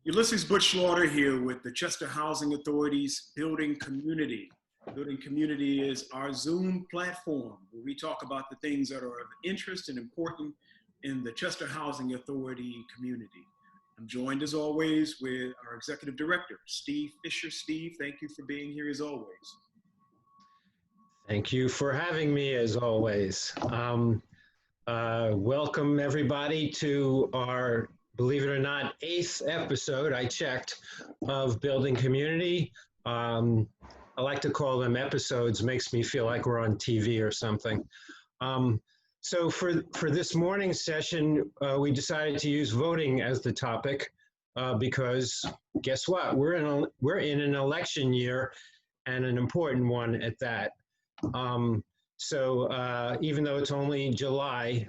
Ulysses Butch here with the Chester Housing Authority's Building Community. Building Community is our Zoom platform where we talk about the things that are of interest and important in the Chester Housing Authority community. I'm joined as always with our Executive Director, Steve Fischer. Steve, thank you for being here as always. Thank you for having me as always. Welcome everybody to our, believe it or not, 8th episode, I checked, of Building Community. I like to call them episodes, makes me feel like we're on TV or something. So for this morning's session, we decided to use voting as the topic because guess what? We're in an election year and an important one at that. So even though it's only July,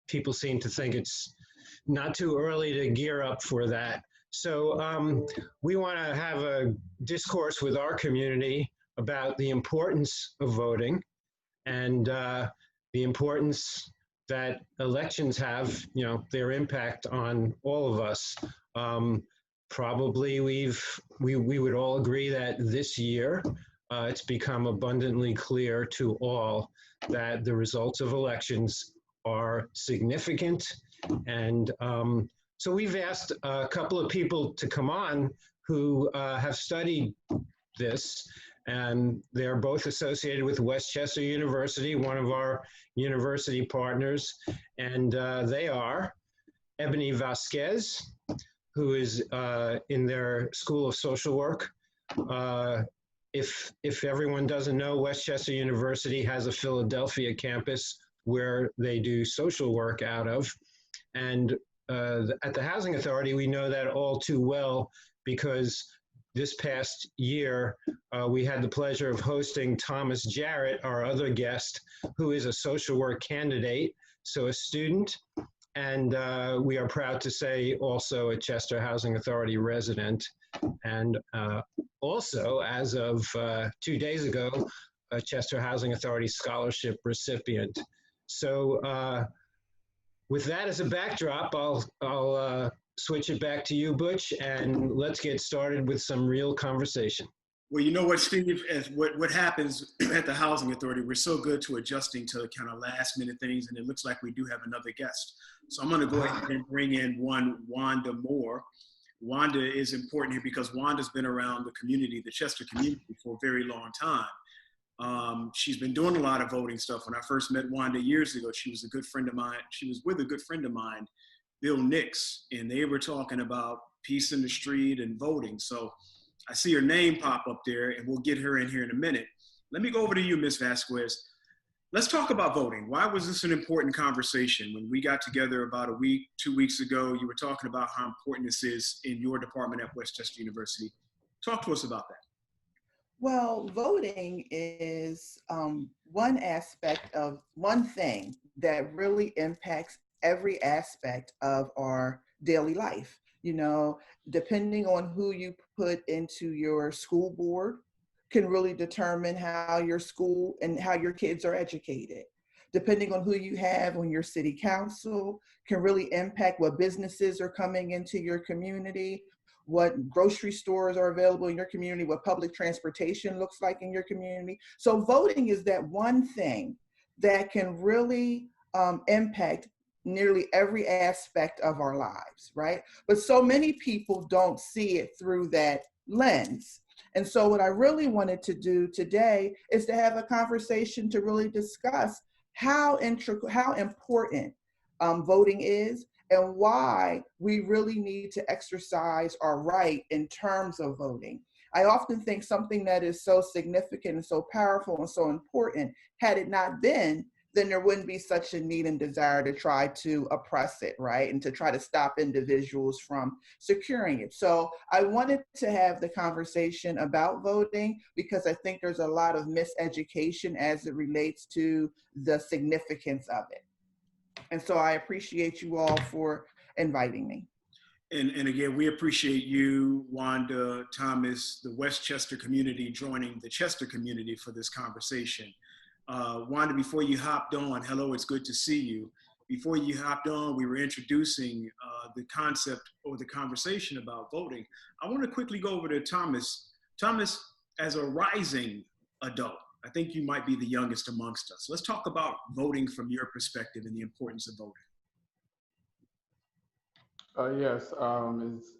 people seem to think it's not too early to gear up for that. So we want to have a discourse with our community about the importance of voting and the importance that elections have, their impact on all of us. Probably we would all agree that this year it's become abundantly clear to all that the results of elections are significant. And so we've asked a couple of people to come on who have studied this, and they're both associated with Westchester University, one of our university partners, and they are Ebonnie Vazquez, who is in their School of Social Work. If everyone doesn't know, Westchester University has a Philadelphia campus where they do social work out of. And at the Housing Authority, we know that all too well because this past year, we had the pleasure of hosting Thomas Jarrett, our other guest, who is a social work candidate, so a student. And we are proud to say also a Chester Housing Authority resident. And also, as of 2 days ago, a Chester Housing Authority scholarship recipient. So with that as a backdrop, I'll switch it back to you, Butch, and let's get started with some real conversation. Well, you know what, Steve, what happens at the Housing Authority, we're so good to adjusting to kind of last minute things, and it looks like we do have another guest. So I'm gonna go ahead and bring in Wanda Moore. Wanda is important here because Wanda's been around the community, the Chester community, for a very long time. She's been doing a lot of voting stuff. When I first met Wanda years ago, she was a good friend of mine. She was with a good friend of mine, Bill Nix, and they were talking about peace in the street and voting. So I see her name pop up there, and we'll get her in here in a minute. Let me go over to you, Ms. Vazquez. Let's talk about voting. Why was this an important conversation? When we got together about 2 weeks ago, you were talking about how important this is in your department at Westchester University. Talk to us about that. Well, voting is one aspect of one thing that really impacts every aspect of our daily life. Depending on who you put into your school board can really determine how your school and how your kids are educated. Depending on who you have on your city council can really impact what businesses are coming into your community, what grocery stores are available in your community, what public transportation looks like in your community. So voting is that one thing that can really impact nearly every aspect of our lives, right? But so many people don't see it through that lens. And so what I really wanted to do today is to have a conversation to really discuss how important voting is and why we really need to exercise our right in terms of voting. I often think something that is so significant and so powerful and so important, had it not been, then there wouldn't be such a need and desire to try to oppress it, right? And to try to stop individuals from securing it. So I wanted to have the conversation about voting because I think there's a lot of miseducation as it relates to the significance of it. And so I appreciate you all for inviting me. And again, we appreciate you, Wanda, Thomas, the Westchester community joining the Chester community for this conversation. Wanda, before you hopped on, hello, it's good to see you. Before you hopped on, we were introducing the concept or the conversation about voting, I want to quickly go over to Thomas. Thomas, as a rising adult, I think you might be the youngest amongst us. Let's talk about voting from your perspective and the importance of voting. Yes,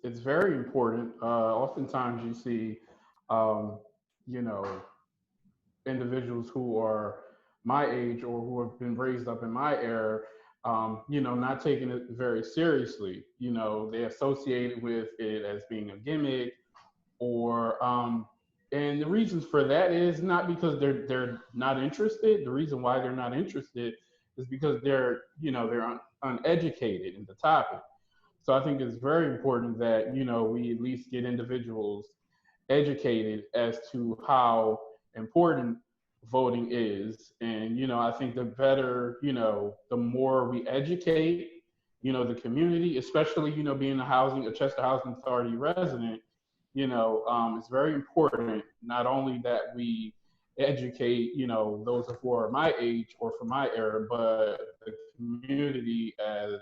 it's very important. Oftentimes you see, you know, individuals who are my age or who have been raised up in my era, you know, not taking it very seriously. You know, they associate with it as being a gimmick, or and the reasons for that is not because they're not interested. The reason why they're not interested is because they're uneducated in the topic. So I think it's very important that, you know, we at least get individuals educated as to how important voting is. And, you know, I think the better, you know, the more we educate, you know, the community, especially, you know, being a Chester Housing Authority resident, you know, it's very important not only that we educate, you know, those who are my age or from my era, but the community as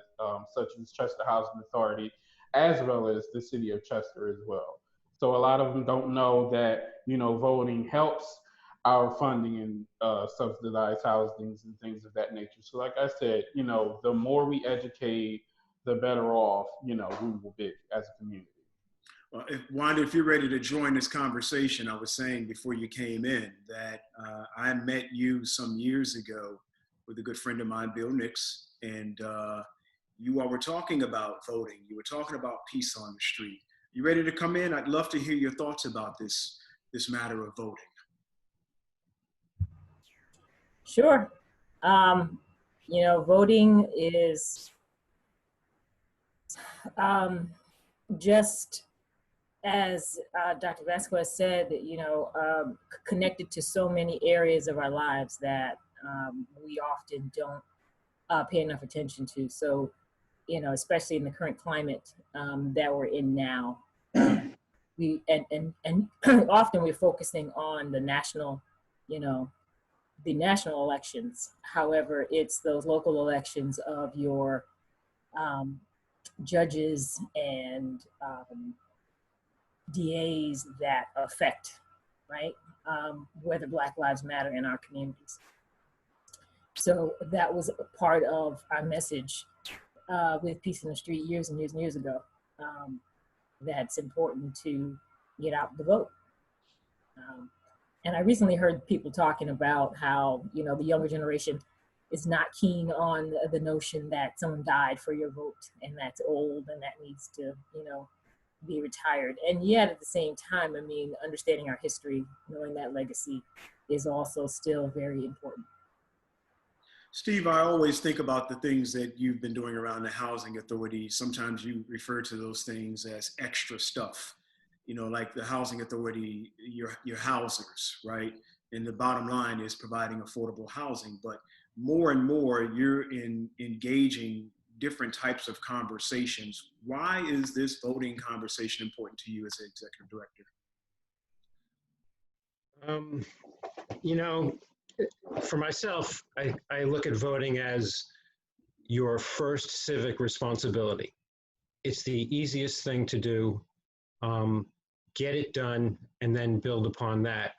such as Chester Housing Authority, as well as the city of Chester as well. So a lot of them don't know that, you know, voting helps our funding and subsidized housings and things of that nature. So like I said, you know, the more we educate, the better off, you know, we will be as a community. Well, Wanda, if you're ready to join this conversation, I was saying before you came in that I met you some years ago with a good friend of mine, Bill Nix, and you all were talking about voting. You were talking about peace on the street. You ready to come in? I'd love to hear your thoughts about this matter of voting. Sure. You know, voting is just as Dr. Vazquez said, you know, connected to so many areas of our lives that we often don't pay enough attention to. So, you know, especially in the current climate that we're in now, we often we're focusing on the national, you know, the national elections. However, it's those local elections of your judges and DAs that affect, right, whether Black Lives Matter in our communities. So that was a part of our message with Peace in the Street years and years and years ago. That's important to get out the vote. And I recently heard people talking about how, you know, the younger generation is not keen on the notion that someone died for your vote and that's old and that needs to, you know, be retired. And yet at the same time, I mean, understanding our history, knowing that legacy is also still very important. Steve, I always think about the things that you've been doing around the housing authority. Sometimes you refer to those things as extra stuff. You know, like the housing authority, your housers, right? And the bottom line is providing affordable housing. But more and more, you're engaging different types of conversations. Why is this voting conversation important to you as an executive director? You know, for myself, I look at voting as your first civic responsibility. It's the easiest thing to do. Get it done and then build upon that.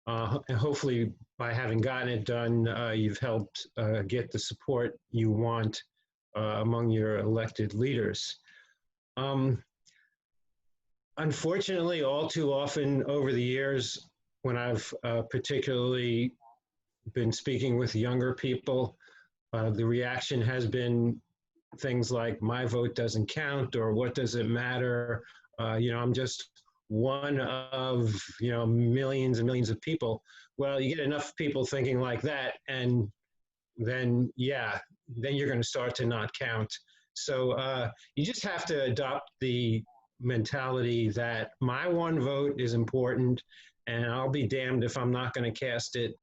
And hopefully by having gotten it done, you've helped get the support you want among your elected leaders. Unfortunately, all too often over the years, when I've particularly been speaking with younger people, the reaction has been things like, my vote doesn't count, or what does it matter? You know, I'm just one of, you know, millions and millions of people. Well, you get enough people thinking like that, and then, yeah, then you're going to start to not count. So you just have to adopt the mentality that my one vote is important, and I'll be damned if I'm not going to cast it